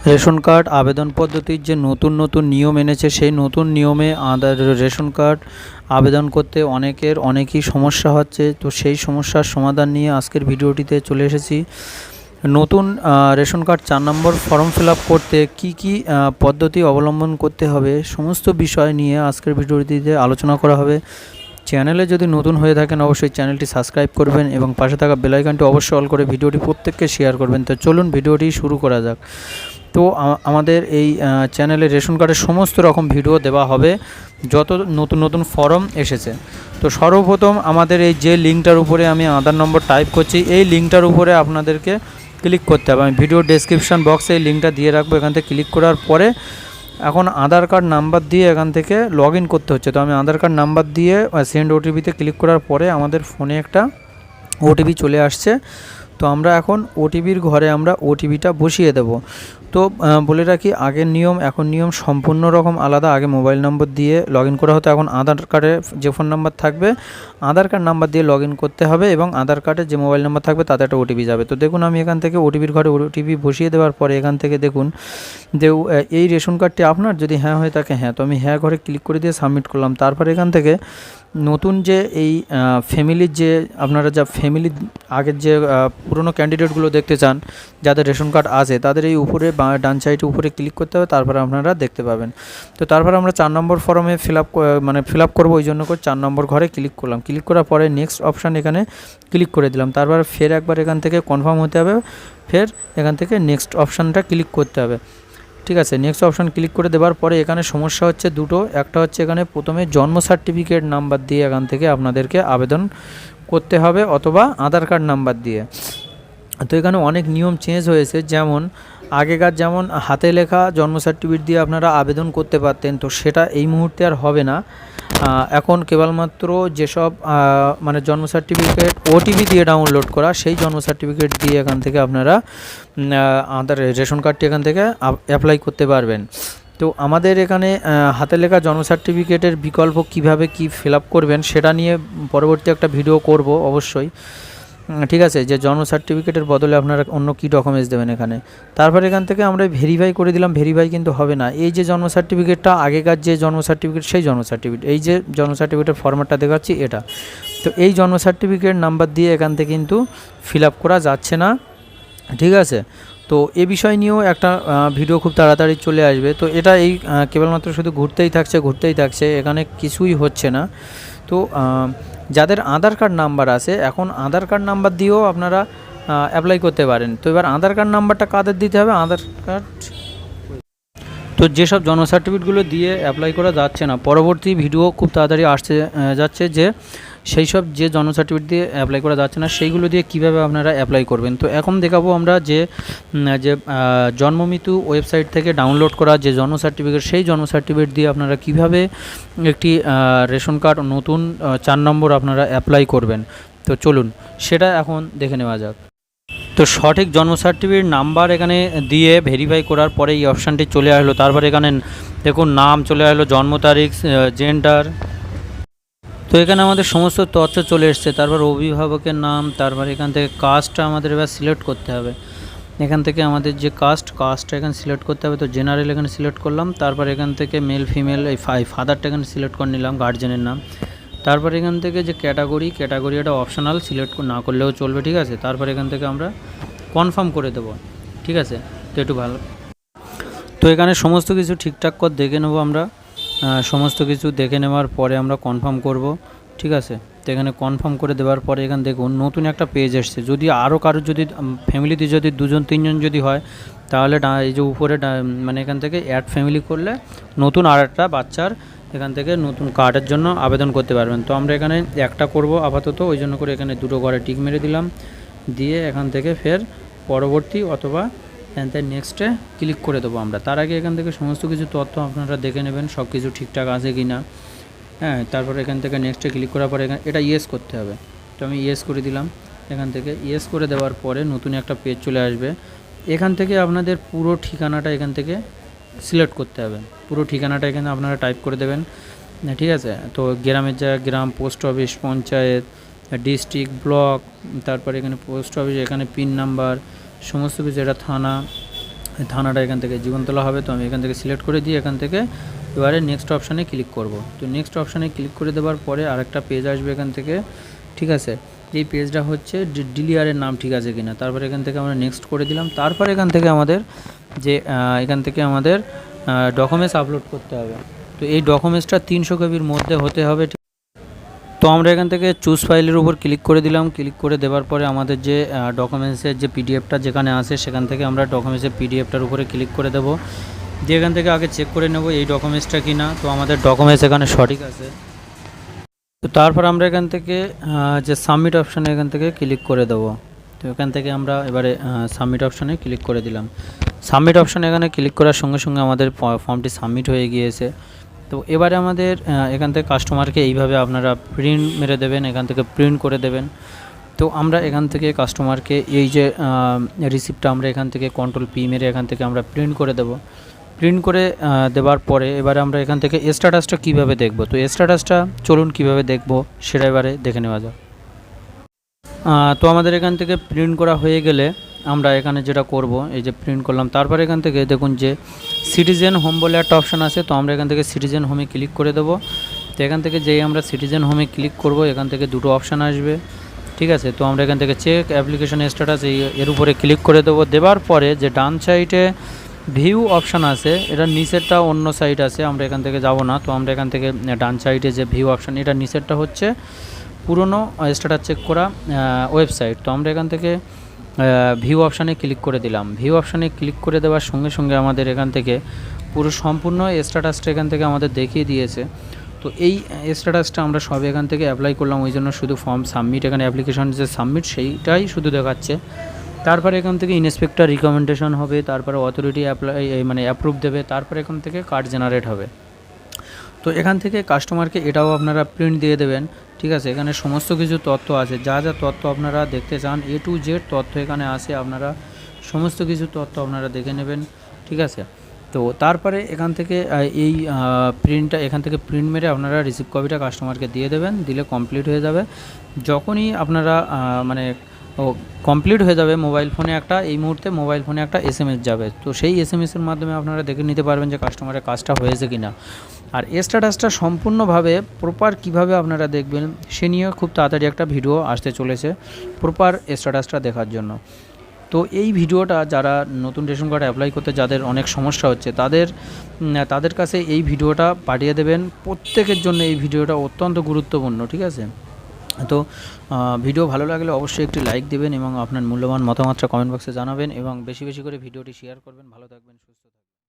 Ration card আবেদন পদ্ধতির যে নতুন নিয়ম এনেছে, সেই নতুন নিয়মে রেশন কার্ড আবেদন করতে অনেকই সমস্যা হচ্ছে। তো সেই সমস্যার সমাধান নিয়ে আজকের ভিডিওটিতে চলে এসেছি। নতুন রেশন কার্ড 4 নম্বর ফর্ম ফিল আপ করতে কি পদ্ধতি অবলম্বন করতে হবে, সমস্ত বিষয় নিয়ে আজকের ভিডিওটিতে আলোচনা করা হবে। চ্যানেলে যদি নতুন হয়ে থাকেন অবশ্যই চ্যানেলটি সাবস্ক্রাইব করবেন এবং পাশে থাকা বেল আইকনটি অবশ্যই অল করে ভিডিওটি প্রত্যেককে শেয়ার করবেন। তো চলুন ভিডিওটি শুরু করা যাক। তো আমাদের এই চ্যানেলে রেশন কার্ডের সমস্ত রকম ভিডিও দেওয়া হবে যত নতুন ফর্ম এসেছে। তো সর্বপ্রথম আমাদের এই যে লিঙ্কটার উপরে আমি আধার নম্বর টাইপ করছি, এই লিঙ্কটার উপরে আপনাদেরকে ক্লিক করতে হবে। আমি ভিডিও ডেসক্রিপশন বক্সে এই লিঙ্কটা দিয়ে রাখবো। এখান থেকে ক্লিক করার পরে এখন আধার কার্ড নাম্বার দিয়ে এখান থেকে লগ ইন করতে হচ্ছে। তো আমি আধার কার্ড নাম্বার দিয়ে সেন্ড ওটিপিতে ক্লিক করার পরে আমাদের ফোনে একটা ওটিপি চলে আসছে। তো আমরা এখন ওটিপির ঘরে আমরা ওটিপিটা বসিয়ে দেব। তো বলে রাখি, আগের নিয়ম এখন নিয়ম সম্পূর্ণ রকম আলাদা। আগে মোবাইল নম্বর দিয়ে লগ ইন করা হতো, এখন আধার কার্ডে যে ফোন নাম্বার থাকবে আধার কার্ড নাম্বার দিয়ে লগ ইন করতে হবে এবং আধার কার্ডে যে মোবাইল নাম্বার থাকবে তাতে একটা ওটিপি যাবে। তো দেখুন আমি এখান থেকে ওটিপির ঘরে ওটিপি বসিয়ে দেওয়ার পরে এখান থেকে দেখুন যে এই রেশন কার্ডটি আপনার, যদি হ্যাঁ হয়ে থাকে হ্যাঁ, তো আমি হ্যাঁ ঘরে ক্লিক করে দিয়ে সাবমিট করলাম। তারপর এখান থেকে নতুন যে এই ফ্যামিলির যে আপনারা যা ফ্যামিলির আগের যে পুরনো ক্যান্ডিডেটগুলো দেখতে চান যাদের রেশন কার্ড আছে, তাদের এই উপরে ডান সাইডে উপরে ক্লিক করতে হবে, তারপরে আপনারা দেখতে পাবেন। তো তারপর আমরা 4 নম্বর ফর্মে ফিল আপ করবো, ওই জন্য করে 4 নম্বর ঘরে ক্লিক করলাম। ক্লিক করার পরে নেক্সট অপশান এখানে ক্লিক করে দিলাম। তারপর ফের একবার এখান থেকে কনফার্ম হতে হবে, ফের এখান থেকে নেক্সট অপশানটা ক্লিক করতে হবে। ঠিক আছে, নেক্সট অপশান ক্লিক করে দেওয়ার পরে এখানে সমস্যা হচ্ছে দুটো। একটা হচ্ছে এখানে প্রথমে জন্ম সার্টিফিকেট নাম্বার দিয়ে এখান থেকে আপনাদেরকে আবেদন করতে হবে অথবা আধার কার্ড নাম্বার দিয়ে। তো এখানে অনেক নিয়ম চেঞ্জ হয়েছে, যেমন আগেকার যেমন হাতে লেখা জন্ম সার্টিফিকেট দিয়ে আপনারা আবেদন করতে পারতেন, তো সেটা এই মুহূর্তে আর হবে না। এখন কেবলমাত্র যেসব জন্ম সার্টিফিকেট ওটিপি দিয়ে ডাউনলোড করা, সেই জন্ম সার্টিফিকেট দিয়ে এখান থেকে আপনারা আধার রেশন কার্ডটি এখান থেকে অ্যাপ্লাই করতে পারবেন। তো আমাদের এখানে হাতে লেখা জন্ম সার্টিফিকেটের বিকল্প কিভাবে কি ফিল আপ করবেন সেটা নিয়ে পরবর্তী একটা ভিডিও করব অবশ্যই। ঠিক আছে, যে জন্ম সার্টিফিকেটের বদলে আপনারা অন্য কী ডকুমেন্টস দেবেন এখানে। তারপর এখান থেকে আমরা ভেরিফাই করে দিলাম, ভেরিফাই কিন্তু হবে না। এই যে জন্ম সার্টিফিকেটটা আগেকার যে জন্ম সার্টিফিকেট, সেই জন্ম সার্টিফিকেট, এই যে জন্ম সার্টিফিকেটের ফরম্যাটটা দেখাচ্ছি এটা, তো এই জন্ম সার্টিফিকেট নাম্বার দিয়ে এখান থেকে কিন্তু ফিল আপ করা যাচ্ছে না। ঠিক আছে, তো এ বিষয় নিয়েও একটা ভিডিও খুব তাড়াতাড়ি চলে আসবে। তো এটা এই কেবলমাত্র শুধু ঘুরতেই থাকছে, এখানে কিছুই হচ্ছে না। তো যাদের আধার কার্ড নাম্বার আছে, এখন আধার কার্ড নাম্বার দিয়েও আপনারা অ্যাপ্লাই করতে পারেন। তো এবার আধার কার্ড নাম্বারটা কাদের দিতে হবে, আধার কার্ড, তো যেসব জন্ম সার্টিফিকেটগুলো দিয়ে অ্যাপ্লাই করা যাচ্ছে না, পরবর্তী ভিডিও খুব তাড়াতাড়ি আসতে যাচ্ছে যে সেই সব যে জন্ম সার্টিফিকেট দিয়ে অ্যাপ্লাই করা যাচ্ছে না সেইগুলো দিয়ে কিভাবে আপনারা অ্যাপ্লাই করবেন। তো এখন দেখাবো আমরা যে জন্মমৃত্যু ওয়েবসাইট থেকে ডাউনলোড করা যে জন্ম সার্টিফিকেট, সেই জন্ম সার্টিফিকেট দিয়ে আপনারা কিভাবে একটি রেশন কার্ড নতুন 4 নম্বর আপনারা অ্যাপ্লাই করবেন। তো চলুন সেটা এখন দেখে নেওয়া যাক। তো সঠিক জন্ম সার্টিফিকেট নাম্বার এখানে দিয়ে ভেরিফাই করার পরে এই অপশানটি চলে আসলো। তারপরে এখানে দেখুন নাম চলে আসলো, জন্ম তারিখ, জেন্ডার, তো এখানে আমাদের সমস্ত তথ্য চলে এসছে। তারপর অভিভাবকের নাম, তারপর এখান থেকে কাস্টটা আমাদের এবার সিলেক্ট করতে হবে। এখান থেকে আমাদের যে কাস্টটা এখানে সিলেক্ট করতে হবে। তো জেনারেল এখানে সিলেক্ট করলাম। তারপর এখান থেকে মেল ফিমেল, এই ফাদারটা এখানে সিলেক্ট করে নিলাম, গার্জেনের নাম। তারপর এখান থেকে যে ক্যাটাগরিটা অপশনাল, সিলেক্ট না করলেও চলবে। ঠিক আছে, তারপর এখান থেকে আমরা কনফার্ম করে দেবো। ঠিক আছে, তো একটু ভালো, তো এখানে সমস্ত কিছু ঠিকঠাক করে দেখে নেবো আমরা। সমস্ত কিছু দেখে নেওয়ার পরে আমরা কনফার্ম করব। ঠিক আছে, তো এখানে কনফার্ম করে দেওয়ার পরে এখানে দেখুন নতুন একটা পেজ এসছে। যদি আরও কারোর যদি ফ্যামিলিতে যদি 2-3 জন যদি হয়, তাহলে এই যে উপরে এখান থেকে অ্যাড ফ্যামিলি করলে নতুন আর একটা বাচ্চার এখান থেকে নতুন কার্ডের জন্য আবেদন করতে পারবেন। তো আমরা এখানে একটা করব আপাতত, ওই জন্য করে এখানে দুটো ঘরে টিক মেরে দিলাম, দিয়ে এখান থেকে ফের পরবর্তী অথবা এখান থেকে নেক্সটে ক্লিক করে দেবো আমরা। তার আগে এখান থেকে সমস্ত কিছু তথ্য আপনারা দেখে নেবেন সব কিছু ঠিকঠাক আছে কি না। হ্যাঁ, তারপর এখান থেকে নেক্সটে ক্লিক করার পরে এখানে এটা ইয়েস করতে হবে। তো আমি ইয়েস করে দিলাম। এখান থেকে ইয়েস করে দেওয়ার পরে নতুন একটা পেজ চলে আসবে। এখান থেকে আপনাদের পুরো ঠিকানাটা এখান থেকে সিলেক্ট করতে হবে। পুরো ঠিকানাটা এখানে আপনারা টাইপ করে দেবেন। ঠিক আছে, তো গ্রামের জায়গায় গ্রাম, post office, panchayat, district, block, তারপর এখানে পোস্ট অফিস, এখানে পিন নাম্বার, সমস্ত কিছু, এটা থানা, থানাটা এখান থেকে জীবনতলা হবে। তো আমি এখান থেকে সিলেক্ট করে দিয়ে এখান থেকে এবারে নেক্সট অপশানে ক্লিক করব। তো নেক্সট অপশানে ক্লিক করে দেওয়ার পরে আরেকটা পেজ আসবে এখান থেকে, ঠিক আছে। এই পেজটা হচ্ছে ডিলিয়ারের নাম ঠিক আছে কিনা, তারপরে এখান থেকে আমরা নেক্সট করে দিলাম। তারপর এখান থেকে আমাদের যে এখান থেকে আমাদের ডকুমেন্টস আপলোড করতে হবে। তো এই ডকুমেন্টসটা 300 কেবির মধ্যে হতে হবে। তো আমরা এখান থেকে চুজ ফাইলের উপর ক্লিক করে দিলাম। ক্লিক করে দেওয়ার পরে আমাদের যে ডকুমেন্টসের যে পিডিএফটা যেখানে আসে সেখান থেকে আমরা ডকুমেন্টসের পিডিএফটার উপরে ক্লিক করে দেবো। দিয়ে এখান থেকে আগে চেক করে নেব এই ডকুমেন্টসটা কিনা। তো আমাদের ডকুমেন্টস এখানে সঠিক আছে। তো তারপর আমরা এখান থেকে যে সাবমিট অপশানে এখান থেকে ক্লিক করে দেবো। তো এখান থেকে আমরা এবারে সাবমিট অপশানে ক্লিক করে দিলাম। সাবমিট অপশানে এখানে ক্লিক করার সঙ্গে সঙ্গে আমাদের ফর্মটি সাবমিট হয়ে গিয়েছে। তো এবারে আমাদের এখান থেকে কাস্টমারকে এইভাবে আপনারা প্রিন্ট মেরে দেবেন, এখান থেকে প্রিন্ট করে দেবেন। তো আমরা এখান থেকে কাস্টমারকে এই যে রিসিপ্টটা আমরা এখান থেকে কন্ট্রোল পি মেরে এখান থেকে আমরা প্রিন্ট করে দেব। প্রিন্ট করে দেওয়ার পরে এবারে আমরা এখান থেকে স্ট্যাটাসটা কীভাবে দেখব, তো স্ট্যাটাসটা চলুন কীভাবে দেখব সেটা এবারে দেখে নেওয়া যাক। তো আমাদের এখান থেকে প্রিন্ট করা হয়ে গেলে আমরা এখানে যেটা করব, এই যে প্রিন্ট করলাম, তারপর এখান থেকে দেখুন যে সিটিজেন হোম বলে একটা অপশান আছে। তো আমরা এখান থেকে সিটিজেন হোমে ক্লিক করে দেবো। তো এখান থেকে যেই আমরা সিটিজেন হোমে ক্লিক করব এখান থেকে দুটো অপশান আসবে, ঠিক আছে। তো আমরা এখান থেকে চেক অ্যাপ্লিকেশন স্ট্যাটাস এর উপরে ক্লিক করে দেবো। দেওয়ার পরে যে ডান সাইডে ভিউ অপশান আছে, এটা নিচেরটা অন্য সাইড আছে, আমরা এখান থেকে যাব না। তো আমরা এখান থেকে ডান সাইডে যে ভিউ অপশান, এটা নিচেরটা হচ্ছে পুরনো স্ট্যাটাস চেক করা ওয়েবসাইট। তো আমরা এখান থেকে ভিউ অপশানে ক্লিক করে দিলাম। ভিউ অপশানে ক্লিক করে দেওয়ার সঙ্গে সঙ্গে আমাদের এখান থেকে পুরো সম্পূর্ণ স্ট্যাটাসটা এখান থেকে আমাদের দেখিয়ে দিয়েছে। তো এই স্ট্যাটাসটা আমরা সব এখান থেকে অ্যাপ্লাই করলাম, ওই জন্য শুধু ফর্ম সাবমিট, এখানে অ্যাপ্লিকেশন যে সাবমিট সেইটাই শুধু দেখাচ্ছে। তারপরে এখান থেকে ইন্সপেক্টর রিকমেন্ডেশন হবে, তারপরে অথরিটি মানে অ্যাপ্রুভ দেবে, তারপরে এখান থেকে কার্ড জেনারেট হবে। তো এখান থেকে কাস্টমারকে এটাও আপনারা প্রিন্ট দিয়ে দেবেন, ঠিক আছে। এখানে সমস্ত কিছু তথ্য আছে, যা যা তথ্য আপনারা দেখতে চান A to Z তথ্য এখানে আসে, আপনারা সমস্ত কিছু তথ্য আপনারা দেখে নেবেন, ঠিক আছে। তো তারপরে এখান থেকে এই প্রিন্টটা এখান থেকে প্রিন্ট মেরে আপনারা রিসিভ কপিটা কাস্টমারকে দিয়ে দেবেন, দিলে কমপ্লিট হয়ে যাবে। যখনই আপনারা মানে কমপ্লিট হয়ে যাবে মোবাইল ফোনে একটা, এই মুহূর্তে মোবাইল ফোনে একটা SMS যাবে। তো সেই SMS-এর মাধ্যমে আপনারা দেখে নিতে পারবেন যে কাস্টমারের কাজটা হয়েছে কিনা। আর স্ট্যাটাসটা সম্পূর্ণভাবে প্রপার কিভাবে আপনারা দেখবেন সে নিয়ে খুব তাড়াতাড়ি একটা ভিডিও আসতে চলেছে প্রপার স্ট্যাটাসটা দেখার জন্য। তো এই ভিডিওটা যারা নতুন রেশন কার্ড অ্যাপ্লাই করতে যাদের অনেক সমস্যা হচ্ছে তাদের কাছে এই ভিডিওটা পাঠিয়ে দেবেন। প্রত্যেকের জন্য এই ভিডিওটা অত্যন্ত গুরুত্বপূর্ণ, ঠিক আছে। তো ভিডিও ভালো লাগলে অবশ্যই একটি লাইক দেবেন এবং আপনার মূল্যবান মতামতটা কমেন্ট বক্সে জানাবেন এবং বেশি বেশি করে ভিডিওটি শেয়ার করবেন। ভালো থাকবেন, সুস্থ থাকবেন।